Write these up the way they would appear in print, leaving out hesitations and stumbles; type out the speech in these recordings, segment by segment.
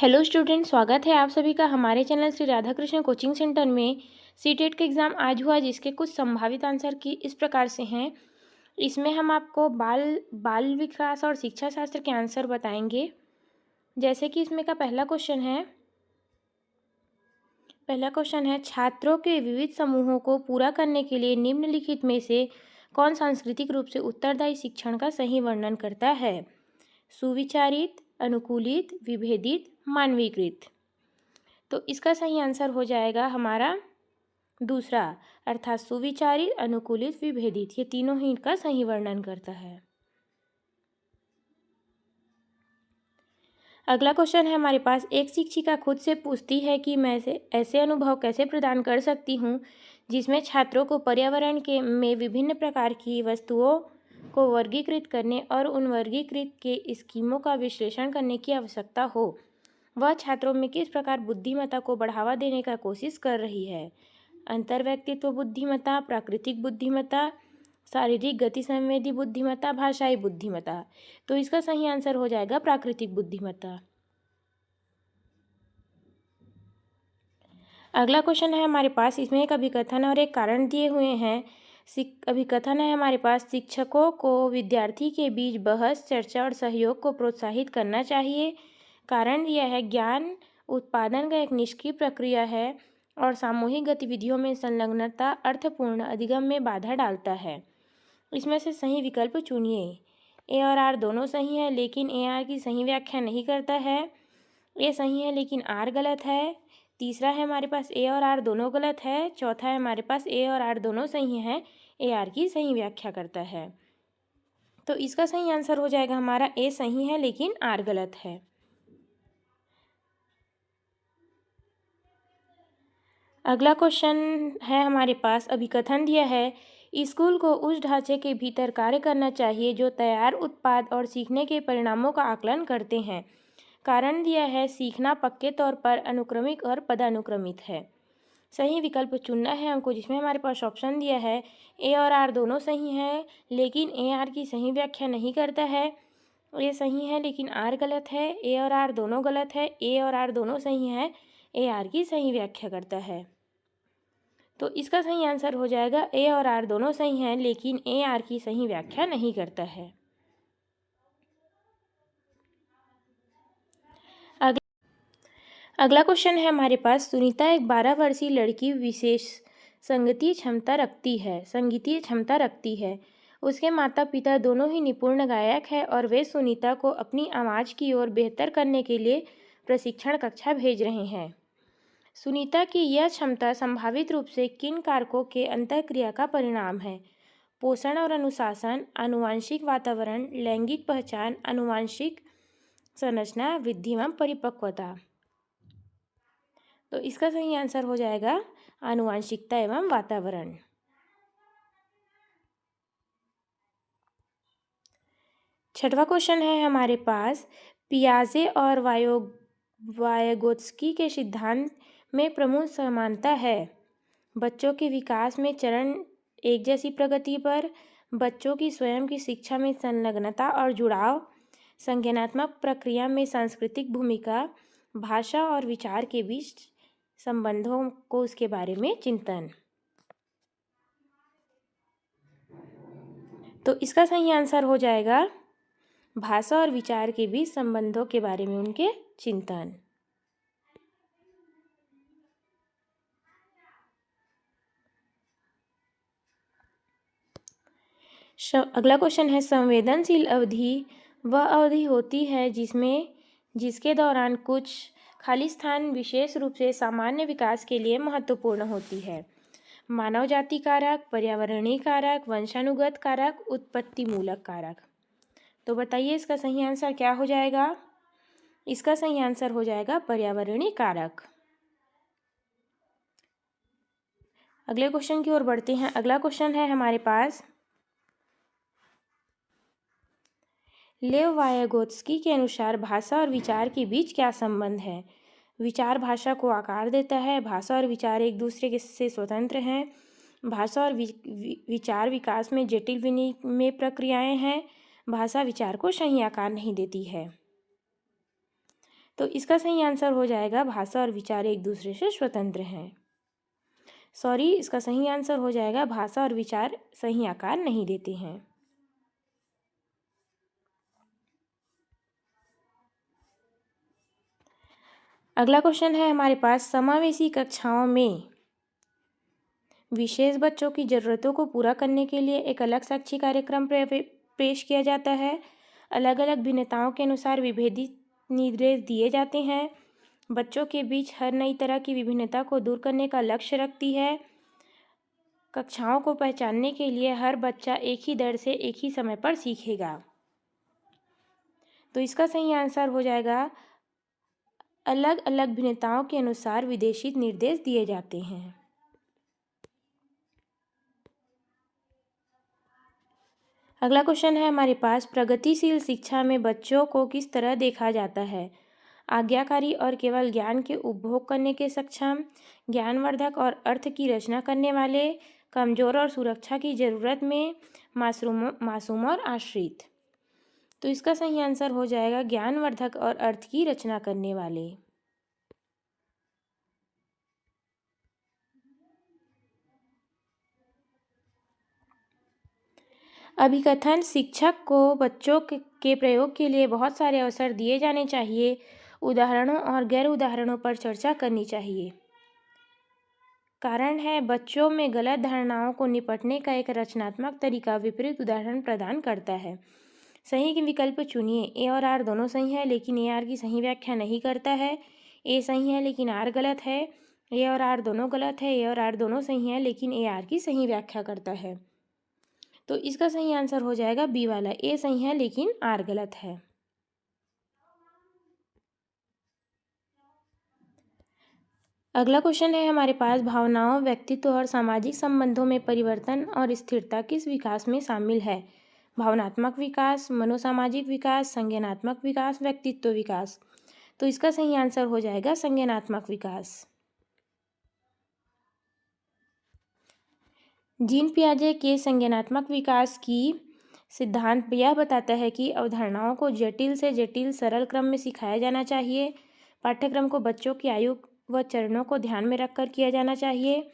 Hello student, स्वागत है आप सभी का हमारे channel Shri Radha Krishna coaching centre में। सीटेट का एग्ज़ाम आज हुआ, जिसके कुछ संभावित आंसर की इस प्रकार से हैं। इसमें हम आपको बाल बाल विकास और शिक्षा शास्त्र के आंसर बताएंगे। जैसे कि इसमें का पहला क्वेश्चन है छात्रों के विविध समूहों को पूरा करने के लिए निम्नलिखित में से कौन सांस्कृतिक रूप से उत्तरदायी शिक्षण का सही वर्णन करता है? सुविचारित, अनुकूलित, विभेदित, मानवीकृत। तो इसका सही आंसर हो जाएगा हमारा दूसरा, अर्थात सुविचारित, अनुकूलित, विभेदित। ये तीनों ही इनका सही वर्णन करता है। अगला क्वेश्चन है हमारे पास, एक शिक्षिका खुद से पूछती है कि मैं ऐसे अनुभव कैसे प्रदान कर सकती हूँ जिसमें छात्रों को पर्यावरण के में विभिन्न प्रकार की वस्तुओं को वर्गीकृत करने और उन वर्गीकृत के स्कीमों का विश्लेषण करने की आवश्यकता हो। वह छात्रों में किस प्रकार बुद्धिमत्ता को बढ़ावा देने का कोशिश कर रही है? अंतर्व्यक्तित्व बुद्धिमत्ता, प्राकृतिक बुद्धिमत्ता, शारीरिक गति संवेदी बुद्धिमत्ता, भाषाई बुद्धिमत्ता। तो इसका सही आंसर हो जाएगा प्राकृतिक बुद्धिमत्ता। अगला क्वेश्चन है हमारे पास, इसमें एक अभिकथन और एक कारण दिए हुए हैं। अभिकथन है हमारे पास, शिक्षकों को विद्यार्थी के बीच बहस, चर्चा और सहयोग को प्रोत्साहित करना चाहिए। कारण दिया है, ज्ञान उत्पादन का एक निष्क्रिय प्रक्रिया है और सामूहिक गतिविधियों में संलग्नता अर्थपूर्ण अधिगम में बाधा डालता है। इसमें से सही विकल्प चुनिए। ए और आर दोनों सही है, लेकिन ए आर की सही व्याख्या नहीं करता है। ए सही है लेकिन आर गलत है। तीसरा है हमारे पास, ए और आर दोनों गलत है। चौथा है हमारे पास, ए और आर दोनों सही हैं, ए आर की सही व्याख्या करता है। तो इसका सही आंसर हो जाएगा हमारा ए सही है लेकिन आर गलत है। अगला क्वेश्चन है हमारे पास, अभिकथन दिया है, स्कूल को उस ढांचे के भीतर कार्य करना चाहिए जो तैयार उत्पाद और सीखने के परिणामों का आकलन करते हैं। कारण दिया है, सीखना पक्के तौर पर अनुक्रमिक और पदानुक्रमित है। सही विकल्प चुनना है हमको, जिसमें हमारे पास ऑप्शन दिया है, ए और आर दोनों सही हैं लेकिन ए आर की सही व्याख्या नहीं करता है। ए सही है लेकिन आर गलत है। ए और आर दोनों गलत है। ए और आर दोनों सही हैं, ए आर की सही व्याख्या करता है। तो इसका सही आंसर हो जाएगा, ए और आर दोनों सही हैं लेकिन ए आर की सही व्याख्या नहीं करता है। अगला क्वेश्चन है हमारे पास, सुनीता एक 12 वर्षीय लड़की विशेष संगीतीय क्षमता रखती है। उसके माता पिता दोनों ही निपुण गायक हैं और वे सुनीता को अपनी आवाज़ की ओर बेहतर करने के लिए प्रशिक्षण कक्षा भेज रहे हैं। सुनीता की यह क्षमता संभावित रूप से किन कारकों के अंतःक्रिया का परिणाम है? पोषण और अनुशासन, आनुवंशिक वातावरण, लैंगिक पहचान, आनुवंशिक संरचना, वृद्धि एवं परिपक्वता। तो इसका सही आंसर हो जाएगा आनुवंशिकता एवं वातावरण। छठवां क्वेश्चन है हमारे पास, पियाजे और वायगोत्स्की के सिद्धांत में प्रमुख समानता है। बच्चों के विकास में चरण एक जैसी प्रगति पर, बच्चों की स्वयं की शिक्षा में संलग्नता और जुड़ाव, संज्ञानात्मक प्रक्रिया में सांस्कृतिक भूमिका, भाषा और विचार के बीच संबंधों को उसके बारे में चिंतन। तो इसका सही आंसर हो जाएगा भाषा और विचार के बीच संबंधों के बारे में उनके चिंतन। अगला क्वेश्चन है, संवेदनशील अवधि वह अवधि होती है जिसके दौरान कुछ खाली स्थान विशेष रूप से सामान्य विकास के लिए महत्वपूर्ण होती है। मानव जाति कारक, पर्यावरणीय कारक, वंशानुगत कारक, उत्पत्ति मूलक कारक। तो बताइए इसका सही आंसर क्या हो जाएगा? इसका सही आंसर हो जाएगा पर्यावरणीय कारक। अगले क्वेश्चन की ओर बढ़ते हैं। अगला क्वेश्चन है हमारे पास, लेव वायगोत्स्की के अनुसार भाषा और विचार के बीच क्या संबंध है? विचार भाषा को आकार देता है। भाषा और विचार एक दूसरे से स्वतंत्र हैं। भाषा और विचार विकास में जटिल विनिमय प्रक्रियाएं हैं। भाषा विचार को सही आकार नहीं देती है। तो इसका सही आंसर हो जाएगा भाषा और विचार एक दूसरे से स्वतंत्र हैं। इसका सही आंसर हो जाएगा भाषा और विचार सही आकार नहीं देते हैं। अगला क्वेश्चन है हमारे पास, समावेशी कक्षाओं में विशेष बच्चों की ज़रूरतों को पूरा करने के लिए एक अलग शैक्षिक कार्यक्रम पेश किया जाता है। अलग अलग भिन्नताओं के अनुसार विभेदित निर्देश दिए जाते हैं। बच्चों के बीच हर नई तरह की विभिन्नता को दूर करने का लक्ष्य रखती है। कक्षाओं को पहचानने के लिए हर बच्चा एक ही दर से एक ही समय पर सीखेगा। तो इसका सही आंसर हो जाएगा अलग अलग भिन्नताओं के अनुसार विदेशित निर्देश दिए जाते हैं। अगला क्वेश्चन है हमारे पास, प्रगतिशील शिक्षा में बच्चों को किस तरह देखा जाता है? आज्ञाकारी और केवल ज्ञान के उपभोग करने के सक्षम, ज्ञानवर्धक और अर्थ की रचना करने वाले, कमजोर और सुरक्षा की जरूरत में, मासूम और आश्रित। तो इसका सही आंसर हो जाएगा ज्ञानवर्धक और अर्थ की रचना करने वाले। अभिकथन, शिक्षक को बच्चों के प्रयोग के लिए बहुत सारे अवसर दिए जाने चाहिए। उदाहरणों और गैर उदाहरणों पर चर्चा करनी चाहिए। कारण है, बच्चों में गलत धारणाओं को निपटने का एक रचनात्मक तरीका विपरीत उदाहरण प्रदान करता है। सही के विकल्प चुनिए। ए और आर दोनों सही है, लेकिन ए आर की सही व्याख्या नहीं करता है। ए सही है लेकिन आर गलत है। ए और आर दोनों गलत है। ए और आर दोनों सही है लेकिन ए आर की सही व्याख्या करता है। तो इसका सही आंसर हो जाएगा बी वाला, ए सही है लेकिन आर गलत है। अगला क्वेश्चन है हमारे पास, भावनाओं, व्यक्तित्व और सामाजिक संबंधों में परिवर्तन और स्थिरता किस विकास में शामिल है? भावनात्मक विकास, मनोसामाजिक विकास, संज्ञानात्मक विकास, व्यक्तित्व विकास। तो इसका सही आंसर हो जाएगा संज्ञानात्मक विकास। जीन पियाजे के संज्ञानात्मक विकास की सिद्धांत यह बताता है कि अवधारणाओं को जटिल से जटिल सरल क्रम में सिखाया जाना चाहिए। पाठ्यक्रम को बच्चों की आयु व चरणों को ध्यान में रखकर किया जाना चाहिए।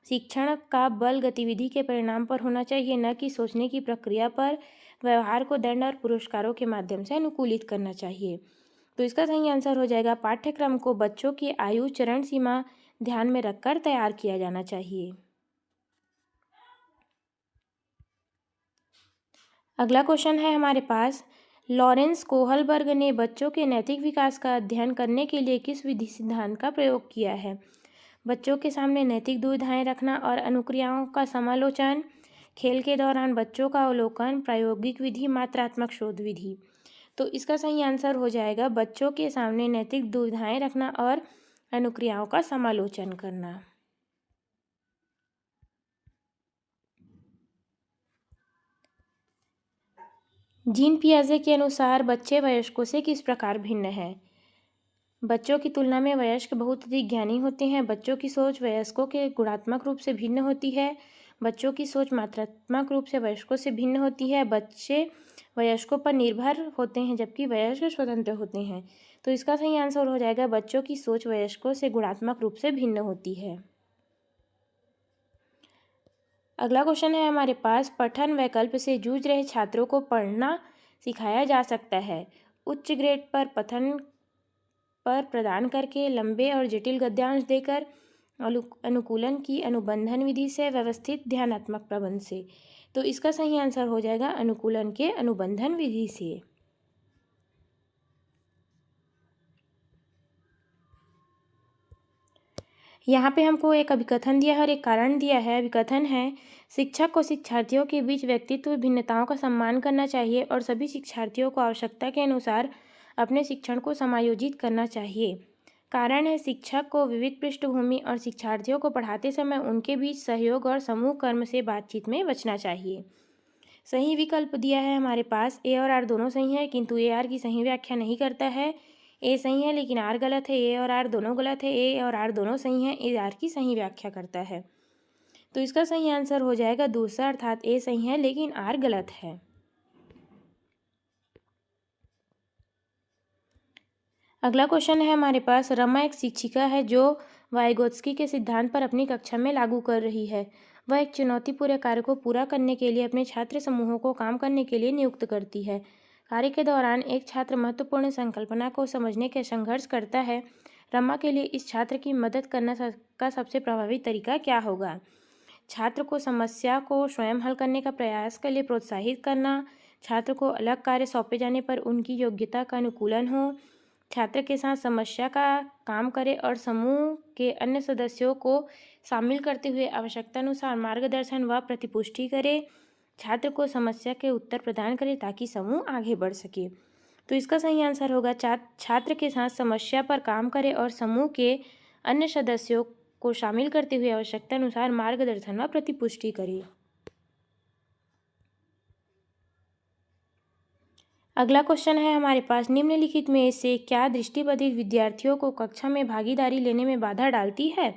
शिक्षण का बल गतिविधि के परिणाम पर होना चाहिए, न कि सोचने की प्रक्रिया पर। व्यवहार को दंड और पुरस्कारों के माध्यम से अनुकूलित करना चाहिए। तो इसका सही आंसर हो जाएगा पाठ्यक्रम को बच्चों की आयु चरण सीमा ध्यान में रखकर तैयार किया जाना चाहिए। अगला क्वेश्चन है हमारे पास, लॉरेंस कोहलबर्ग ने बच्चों के नैतिक विकास का अध्ययन करने के लिए किस विधि सिद्धांत का प्रयोग किया है? बच्चों के सामने नैतिक दुविधाएं रखना और अनुक्रियाओं का समालोचन, खेल के दौरान बच्चों का अवलोकन, प्रायोगिक विधि, मात्रात्मक शोध विधि। तो इसका सही आंसर हो जाएगा बच्चों के सामने नैतिक दुविधाएं रखना और अनुक्रियाओं का समालोचन करना। जीन पियाजे के अनुसार बच्चे वयस्कों से किस प्रकार भिन्न हैं? बच्चों की तुलना में वयस्क बहुत अधिक ज्ञानी होते हैं। बच्चों की सोच वयस्कों के गुणात्मक रूप से भिन्न होती है। बच्चों की सोच मात्रात्मक रूप से वयस्कों से भिन्न होती है। बच्चे वयस्कों पर निर्भर होते हैं जबकि वयस्क स्वतंत्र होते हैं। तो इसका सही आंसर हो जाएगा बच्चों की सोच वयस्कों से गुणात्मक रूप से भिन्न होती है। अगला क्वेश्चन है हमारे पास, पठन वैकल्प से जूझ रहे छात्रों को पढ़ना सिखाया जा सकता है। उच्च ग्रेड पर पठन पर प्रदान करके, लंबे और जटिल गद्यांश देकर, अनुकूलन की अनुबंधन विधि से, व्यवस्थित ध्यानात्मक प्रबंध से। तो इसका सही आंसर हो जाएगा अनुकूलन के अनुबंधन विधि से। यहाँ पे हमको एक अभिकथन दिया है और एक कारण दिया है। अभिकथन है, शिक्षक को शिक्षार्थियों के बीच व्यक्तित्व भिन्नताओं का सम्मान करना चाहिए और सभी शिक्षार्थियों को आवश्यकता के अनुसार अपने शिक्षण को समायोजित करना चाहिए। कारण है, शिक्षक को विविध पृष्ठभूमि और शिक्षार्थियों को पढ़ाते समय उनके बीच सहयोग और समूह कर्म से बातचीत में बचना चाहिए। सही विकल्प दिया है हमारे पास, ए और आर दोनों सही है किंतु ए आर की सही व्याख्या नहीं करता है। ए सही है लेकिन आर गलत है। ए और आर दोनों गलत है। ए और आर दोनों सही हैं, ए आर की सही व्याख्या करता है। तो इसका सही आंसर हो जाएगा दूसरा, अर्थात ए सही है लेकिन आर गलत है। अगला क्वेश्चन है हमारे पास, रमा एक शिक्षिका है जो वाइगोत्स्की के सिद्धांत पर अपनी कक्षा में लागू कर रही है। वह एक चुनौतीपूर्ण कार्य को पूरा करने के लिए अपने छात्र समूहों को काम करने के लिए नियुक्त करती है। कार्य के दौरान एक छात्र महत्वपूर्ण संकल्पना को समझने के संघर्ष करता है। रमा के लिए इस छात्र की मदद करना का सबसे प्रभावी तरीका क्या होगा? छात्र को समस्या को स्वयं हल करने का प्रयास के लिए प्रोत्साहित करना, छात्र को अलग कार्य सौंपे जाने पर उनकी योग्यता का अनुकूलन हो, छात्र के साथ समस्या का काम करे और समूह के अन्य सदस्यों को शामिल करते हुए आवश्यकतानुसार मार्गदर्शन व प्रतिपुष्टि करे, छात्र को समस्या के उत्तर प्रदान करे ताकि समूह आगे बढ़ सके। तो इसका सही आंसर होगा छात्र के साथ समस्या पर काम करे और समूह के अन्य सदस्यों को शामिल करते हुए आवश्यकतानुसार मार्गदर्शन व प्रतिपुष्टि करे। अगला क्वेश्चन है हमारे पास, निम्नलिखित में से क्या दृष्टिबाधित विद्यार्थियों को कक्षा में भागीदारी लेने में बाधा डालती है?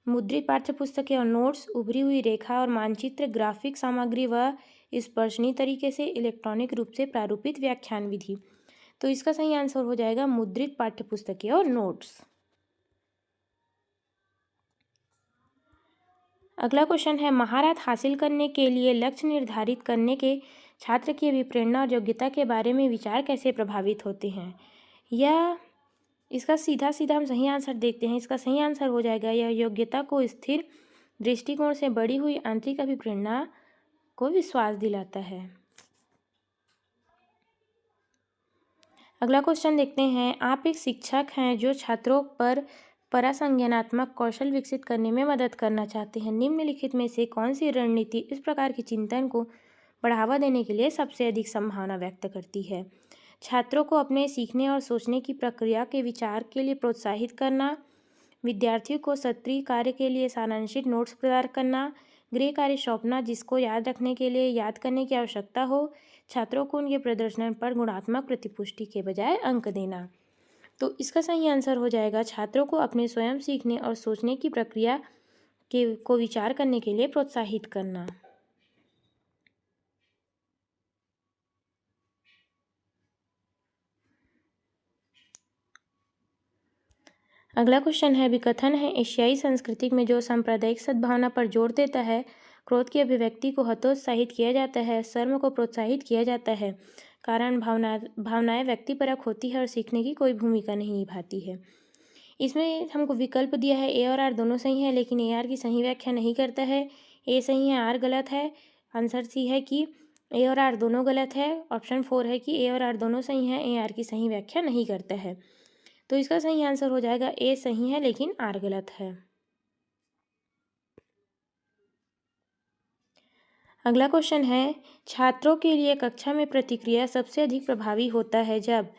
मुद्रित पाठ्यपुस्तकें और नोट्स, उभरी हुई रेखा और मानचित्र, ग्राफिक सामग्री व स्पर्शनीय तरीके से इलेक्ट्रॉनिक रूप से प्रारूपित व्याख्यान विधि। तो इसका सही आंसर हो जाएगा मुद्रित पाठ्यपुस्तकें और नोट्स। अगला क्वेश्चन है, महारत हासिल करने के लिए लक्ष्य निर्धारित करने के छात्र की अभिप्रेरणा और योग्यता के बारे में विचार कैसे प्रभावित होते हैं? यह इसका सीधा हम सही आंसर देखते हैं। इसका सही आंसर हो जाएगा, यह योग्यता को स्थिर दृष्टिकोण से बढ़ी हुई आंतरिक अभिप्रेरणा को विश्वास दिलाता है। अगला क्वेश्चन देखते हैं, आप एक शिक्षक हैं जो छात्रों पर परासंज्ञानात्मक कौशल विकसित करने में मदद करना चाहते हैं। निम्नलिखित में से कौन सी रणनीति इस प्रकार के चिंतन को बढ़ावा देने के लिए सबसे अधिक संभावना व्यक्त करती है? छात्रों को अपने सीखने और सोचने की प्रक्रिया के विचार के लिए प्रोत्साहित करना, विद्यार्थियों को सत्रीय कार्य के लिए सारांशित नोट्स प्रदान करना, गृह कार्य सौंपना जिसको याद रखने के लिए याद करने की आवश्यकता हो, छात्रों को उनके प्रदर्शन पर गुणात्मक प्रतिपुष्टि के बजाय अंक देना। तो इसका सही आंसर हो जाएगा, छात्रों को अपने स्वयं सीखने और सोचने की प्रक्रिया को विचार करने के लिए प्रोत्साहित करना। अगला क्वेश्चन है, विकथन है एशियाई संस्कृति में जो सांप्रदायिक सद्भावना पर जोर देता है। क्रोध की अभिव्यक्ति को हतोत्साहित किया जाता है, शर्म को प्रोत्साहित किया जाता है, कारण भावनाएं व्यक्तिपरक होती है और सीखने की कोई भूमिका नहीं निभाती है। इसमें हमको विकल्प दिया है, ए और आर दोनों सही है, लेकिन ए आर की सही व्याख्या नहीं करता है। ए सही है, आर गलत है। आंसर सी है कि ए और आर दोनों गलत है। ऑप्शन 4 है कि ए और आर दोनों सही हैं, ए आर की सही व्याख्या नहीं करता है। तो इसका सही आंसर हो जाएगा, ए सही है लेकिन आर गलत है। अगला क्वेश्चन है, छात्रों के लिए कक्षा में प्रतिक्रिया सबसे अधिक प्रभावी होता है जब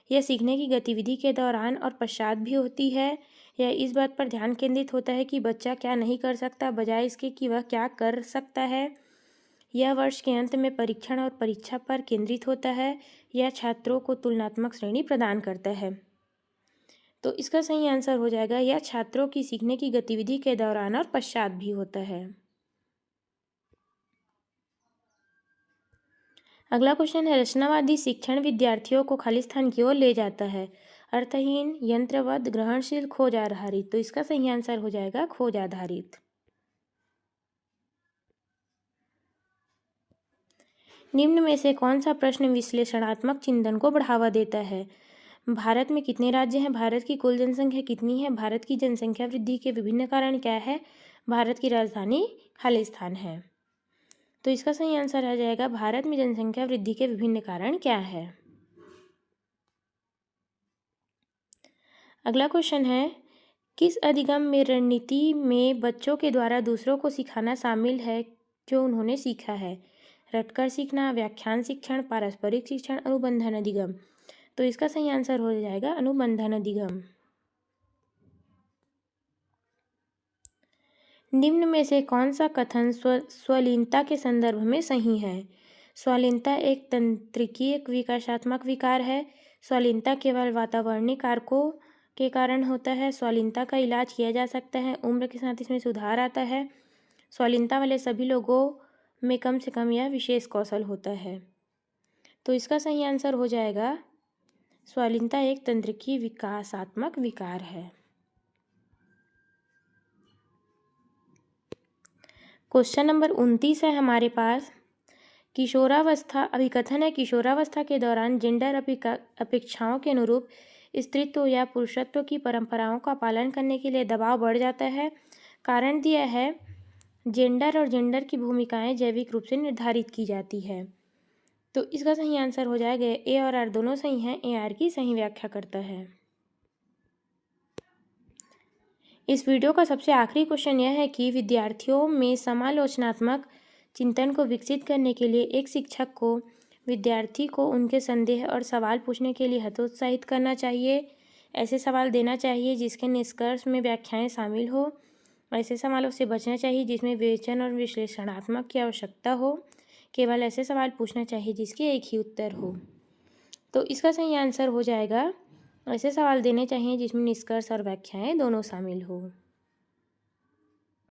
यह सीखने की गतिविधि के दौरान और पश्चात भी होती है। यह इस बात पर ध्यान केंद्रित होता है कि बच्चा क्या नहीं कर सकता बजाय इसके कि वह क्या कर सकता है। यह वर्ष के अंत में परीक्षण और परीक्षा पर केंद्रित होता है। यह छात्रों को तुलनात्मक श्रेणी प्रदान करता है। तो इसका सही आंसर हो जाएगा, यह छात्रों की सीखने की गतिविधि के दौरान और पश्चात भी होता है। अगला क्वेश्चन है, रचनावादी शिक्षण विद्यार्थियों को खालिस्तान की ओर ले जाता है। अर्थहीन, यंत्रवत, ग्रहणशील, खोज आधारित। तो इसका सही आंसर हो जाएगा खोज आधारित। निम्न में से कौन सा प्रश्न विश्लेषणात्मक चिंतन को बढ़ावा देता है? भारत में कितने राज्य हैं? भारत की कुल जनसंख्या कितनी है? भारत की जनसंख्या वृद्धि के विभिन्न कारण क्या है? भारत की राजधानी खालिस्तान है। तो इसका सही आंसर आ जाएगा, भारत में जनसंख्या वृद्धि के विभिन्न कारण क्या है। अगला क्वेश्चन है, किस अधिगम में रणनीति में बच्चों के द्वारा दूसरों को सिखाना शामिल है जो उन्होंने सीखा है? रटकर सीखना, व्याख्यान शिक्षण, पारस्परिक शिक्षण, अनुबंधन अधिगम। तो इसका सही आंसर हो जाएगा अनुबंधन अधिगम। निम्न में से कौन सा कथन स्वलीनता के संदर्भ में सही है? स्वलीनता एक तंत्रिकीय विकासात्मक विकार है। स्वलीनता केवल वातावरणीय कारकों के कारण होता है। स्वलीनता का इलाज किया जा सकता है, उम्र के साथ इसमें सुधार आता है। स्वलीनता वाले सभी लोगों में कम से कम यह विशेष कौशल होता है। तो इसका सही आंसर हो जाएगा स्वालीनता एक तंत्रिकी विकासात्मक विकार है। क्वेश्चन नंबर 29 है हमारे पास। किशोरावस्था अभिकथन है, किशोरावस्था के दौरान जेंडर अपेक्षाओं के अनुरूप स्त्रीत्व या पुरुषत्व की परंपराओं का पालन करने के लिए दबाव बढ़ जाता है। कारण दिया है, जेंडर और जेंडर की भूमिकाएं जैविक रूप से निर्धारित की जाती है। तो इसका सही आंसर हो जाएगा ए और आर दोनों सही हैं। ए आर की सही व्याख्या करता है। इस वीडियो का सबसे आखिरी क्वेश्चन यह है कि विद्यार्थियों में समालोचनात्मक चिंतन को विकसित करने के लिए एक शिक्षक को विद्यार्थी को उनके संदेह और सवाल पूछने के लिए हतोत्साहित करना चाहिए। ऐसे सवाल देना चाहिए जिसके निष्कर्ष में व्याख्याएं शामिल हो। ऐसे सवालों से बचना चाहिए जिसमें विवेचन और विश्लेषणात्मक की आवश्यकता हो। केवल ऐसे सवाल पूछना चाहिए जिसके एक ही उत्तर हो। तो इसका सही आंसर हो जाएगा, ऐसे सवाल देने चाहिए जिसमें निष्कर्ष और व्याख्याएं दोनों शामिल हो।